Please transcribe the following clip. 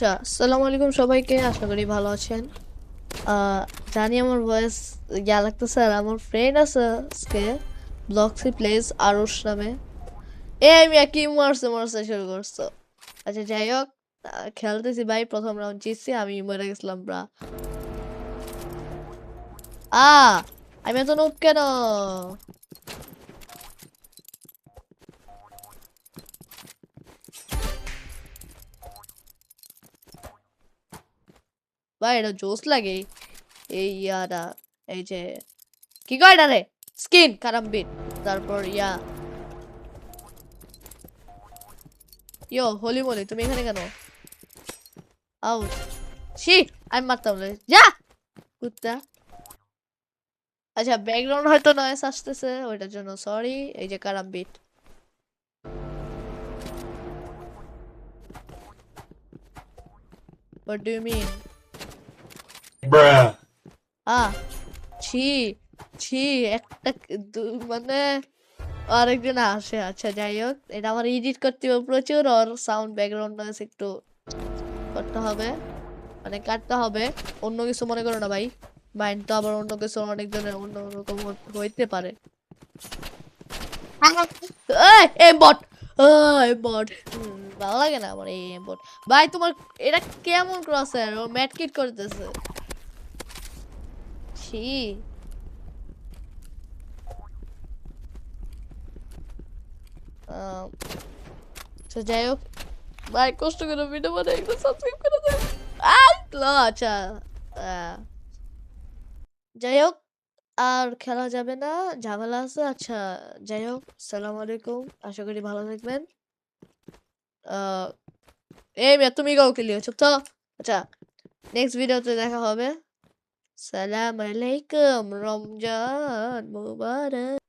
আচ্ছা, আসসালামু আলাইকুম সবাইকে। আশা করি ভালো আছেন। আহ, জানি আমার ভয়েস লাগতেছে, আর আমার ফ্রেন্ড আছে আজকে ব্লক্সি প্লেস আরুষ নামে। আমি একই মারছে মারছে শুরু করছো। আচ্ছা, যাই হোক, খেলতেছি ভাই। প্রথম রাউন্ড জিতছি, আমি মরে গেছিলাম ব্রা। আ আমি এত নোব কেন? ভাই এটা জোস লাগে। এই ইয়াটা, এই যে কি কয় এটা রে, স্কিন কারাম্বিট, তারপর হোলি মোলি, তুমি এখানে কেন? আউট। ছি, আমি মারতাম না। যা কুত্তা। আচ্ছা, ব্যাকগ্রাউন্ড হয়তো নয়েস আসতেছে, ওইটার জন্য সরি। এই যে karambit. What do you mean? Bruh. আ ছি ছি, একটা মানে আরেকজন আসে। আচ্ছা, যাই হোক, এটা আমার এডিট করতে হবে প্রচুর। আর সাউন্ড ব্যাকগ্রাউন্ড নয়েস একটু করতে হবে, মানে কাটতে হবে। অন্য কিছু মনে করো না ভাই। মাইন্ড তো আবার অন্য কিছু অনেক জনের অন্য রকম হইতে পারে। এই বট, এই বট, ভালো লাগে না আমার এই বট। ভাই তোমার এটা কেমন ক্রসার? ও ম্যাট কিট করতেছে। ছি। আহ, তো যাই হোক, ভাই কষ্ট করে ভিডিও বানাই, একটু সাবস্ক্রাইব করে দেন। আচ্ছা, আহ, যাই হোক, আর খেলা যাবে না, ঝামেলা আছে। আচ্ছা, যাই হোক, সালাম আলাইকুম, আশা করি ভালো থাকবেন। আহ, এই মেয়ে, তুমি কাউকে লিয়েছো তো? আচ্ছা, নেক্সট ভিডিওতে দেখা হবে। সালাম আলাইকুম, রমজান মুবারক।